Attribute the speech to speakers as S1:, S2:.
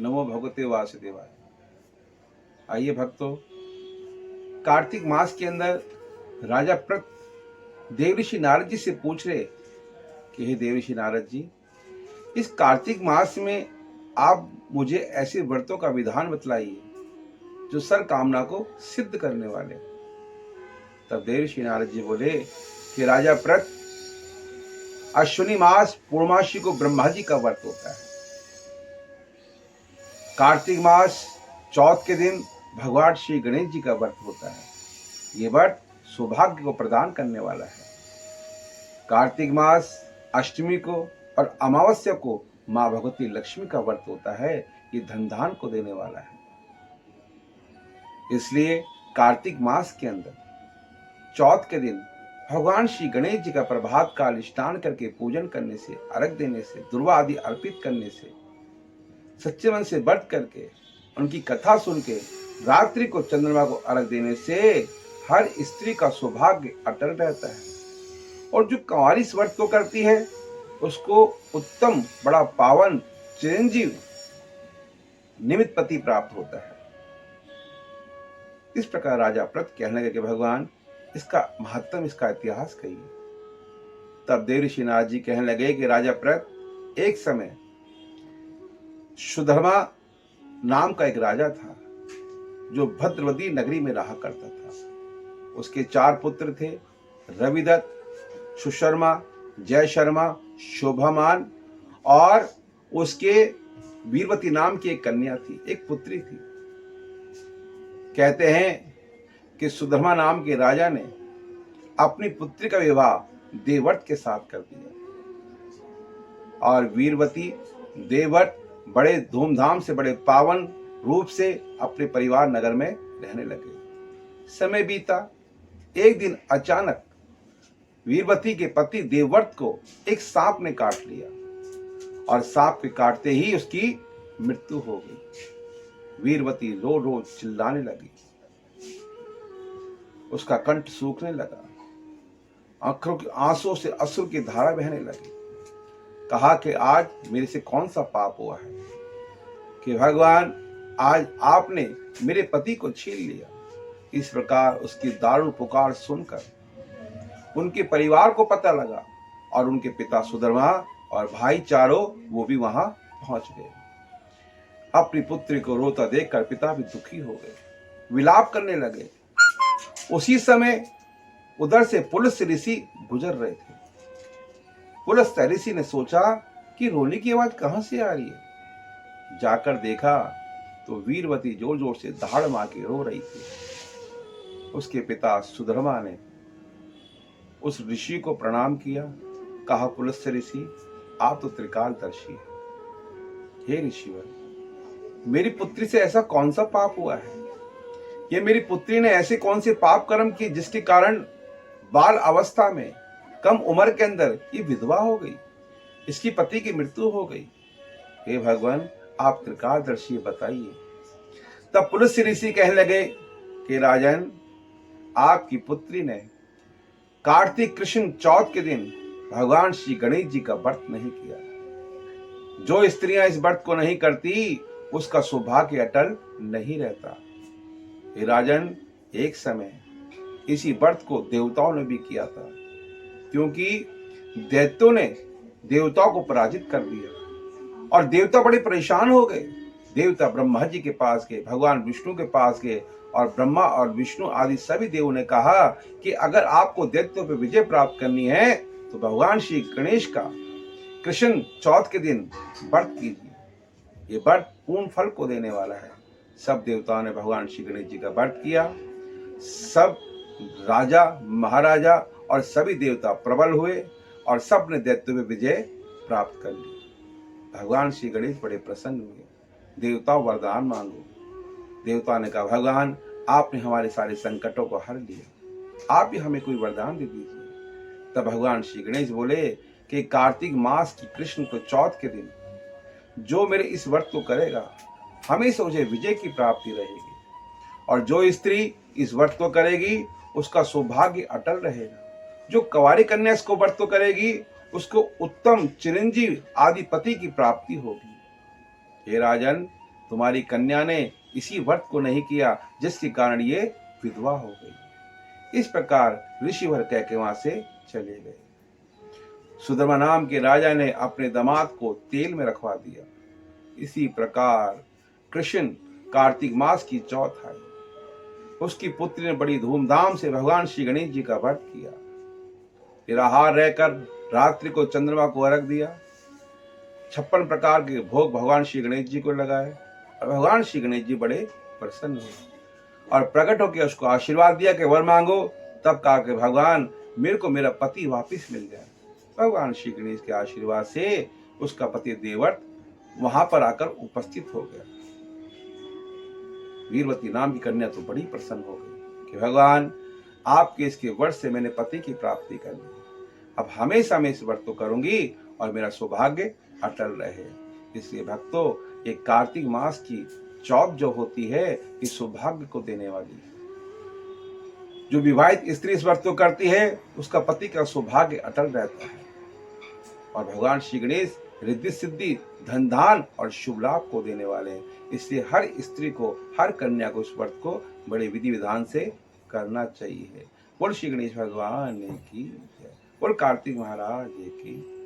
S1: नमो भगवते वासुदेवाय। आइए भक्तों, कार्तिक मास के अंदर राजा प्रत देवऋषि नारद जी से पूछ रहे कि हे देवऋषि नारद जी, इस कार्तिक मास में आप मुझे ऐसे व्रतों का विधान बतलाइए जो सर कामना को सिद्ध करने वाले। तब देवऋषि नारद जी बोले कि राजा प्रत, अश्विनी मास पूर्णमासी को ब्रह्मा जी का व्रत होता है। कार्तिक मास चौथ के दिन भगवान श्री गणेश जी का व्रत होता है। ये व्रत सौभाग्य को प्रदान करने वाला है। कार्तिक मास अष्टमी को और अमावस्या को माँ भगवती लक्ष्मी का व्रत होता है। ये धन धान को देने वाला है। इसलिए कार्तिक मास के अंदर चौथ के दिन भगवान श्री गणेश जी का प्रभात काल स्नान करके पूजन करने से, अर्घ देने से, दुर्वा आदि अर्पित करने से, सच्चे मन से व्रत करके उनकी कथा सुन के रात्रि को चंद्रमा को अर्घ देने से हर स्त्री का सौभाग्य अटल रहता है। और जो कुंवारी इस व्रत को करती है उसको उत्तम, बड़ा पावन, चिरंजीव निमित पति प्राप्त होता है। इस प्रकार राजा प्रत कहने लगे कि भगवान, इसका महत्व, इसका इतिहास कहिए। तब देवऋषि नारद जी कहने लगे कि राजा प्रत, एक समय सुधर्मा नाम का एक राजा था जो भद्रवती नगरी में रहा करता था। उसके 4 पुत्र थे, रविदत्त, सुशर्मा, जय शर्मा, शोभामान, और उसके वीरवती नाम की एक कन्या थी, एक पुत्री थी। कहते हैं कि सुधर्मा नाम के राजा ने अपनी पुत्री का विवाह देवव्रत के साथ कर दिया और वीरवती देवव्रत बड़े धूमधाम से, बड़े पावन रूप से अपने परिवार नगर में रहने लगे। समय बीता। एक दिन अचानक वीरवती के पति देवव्रत को एक सांप ने काट लिया और सांप के काटते ही उसकी मृत्यु हो गई। वीरवती रो रो चिल्लाने लगी, उसका कंठ सूखने लगा, आंखों के आंसू से अश्रु की धारा बहने लगी। कहा कि आज मेरे से कौन सा पाप हुआ है कि भगवान आज आपने मेरे पति को छीन लिया। इस प्रकार उसकी दारुण पुकार सुनकर उनके परिवार को पता लगा और उनके पिता सुधर्मा और भाई चारों वो भी वहां पहुंच गए। अपनी पुत्री को रोता देखकर पिता भी दुखी हो गए, विलाप करने लगे। उसी समय उधर से पुलस्त्य ऋषि गुजर रहे थे। पुलस्त्य ऋषि ने सोचा कि रोने की आवाज कहां से आ रही है। जाकर देखा तो वीरवती जोर जोर से दहाड़ मार के रो रही थी। उसके पिता सुधर्मा ने उस ऋषि को प्रणाम किया। कहा, पुलस्त्य ऋषि, आप तो त्रिकालदर्शी हैं। हे ऋषिवर, मेरी पुत्री से ऐसा कौन सा पाप हुआ है? ये मेरी पुत्री ने ऐसे कौन से पाप कर्म किए जिसके कारण बाल अवस्था में, कम उम्र के अंदर ये विधवा हो गई, इसकी पति की मृत्यु हो गई। हे भगवान, आप त्रिकालदर्शी बताइए। तब पुलस्त्य ऋषि कहने लगे कि राजन, आपकी पुत्री ने कार्तिक कृष्ण चौथ के दिन भगवान श्री गणेश जी का व्रत नहीं किया। जो स्त्रियां इस व्रत को नहीं करती उसका सौभाग्य अटल नहीं रहता। हे राजन, एक समय इसी व्रत को देवताओं ने भी किया था, क्योंकि दैत्यों ने देवताओं को पराजित कर दिया और देवता बड़े परेशान हो गए। देवता ब्रह्मा जी के पास गए, भगवान विष्णु के पास गए और ब्रह्मा और विष्णु आदि सभी देवों ने कहा कि अगर आपको दैत्यों पर विजय प्राप्त करनी है तो भगवान श्री गणेश का कृष्ण चौथ के दिन व्रत कीजिए। ये व्रत पूर्ण फल को देने वाला है। सब देवताओं ने भगवान श्री गणेश जी का व्रत किया। सब राजा, महाराजा और सभी देवता प्रबल हुए और सब ने दैत्यों में विजय प्राप्त कर ली। भगवान श्री गणेश बड़े प्रसन्न हुए। देवताओं, वरदान मांगो। देवता ने कहा, भगवान, आपने हमारे सारे संकटों को हर लिया, आप भी हमें कोई वरदान दे दीजिए। तब भगवान श्री गणेश बोले कि कार्तिक मास की कृष्ण को चौथ के दिन जो मेरे इस व्रत को करेगा, हमेशा उसे विजय की प्राप्ति रहेगी, और जो स्त्री इस व्रत को करेगी उसका सौभाग्य अटल रहेगा। जो कुंवारी कन्या इसको व्रत को करेगी उसको उत्तम, चिरंजीव आदि पति की प्राप्ति होगी। हे राजन, तुम्हारी कन्या ने इसी व्रत को नहीं किया जिसके कारण ये विधवा हो गई। इस प्रकार ऋषिवर कह के वहां से चले गए। सुधर्मा नाम के राजा ने अपने दामाद को तेल में रखवा दिया। इसी प्रकार कृष्ण कार्तिक मास की चौथ आई। उसकी पुत्री ने बड़ी धूमधाम से भगवान श्री गणेश जी का व्रत किया। निराहार रहकर रात्रि को चंद्रमा को अर्घ दिया। 56 प्रकार के भोग भगवान श्री गणेश जी को लगाए और भगवान श्री गणेश जी बड़े प्रसन्न हुए और प्रकट होकर उसको आशीर्वाद दिया कि वर मांगो। तब कहा कि भगवान मेरे को मेरा पति वापिस मिल जाए। भगवान श्री गणेश के आशीर्वाद से उसका पति देवव्रत वहां पर आकर उपस्थित हो गया। वीरवती नाम की कन्या तो बड़ी प्रसन्न हो गई कि भगवान आपके इसके व्रत से मैंने पति की प्राप्ति कर ली। अब हमेशा मैं इस व्रत को करूंगी और मेरा सौभाग्य अटल रहे। इसलिए भक्तों, एक कार्तिक मास की चौथ जो होती है इस सौभाग्य को देने वाली है। जो विवाहित स्त्री इस व्रत को करती है उसका पति का सौभाग्य अटल रहता है और भगवान श्री गणेश रिद्धि सिद्धि धन धान और शुभ लाभ को देने वाले हैं। इसलिए हर स्त्री को, हर कन्या को इस व्रत को बड़े विधि विधान से करना चाहिए। बोल श्री गणेश भगवान की जय। बोल कार्तिक महाराज की।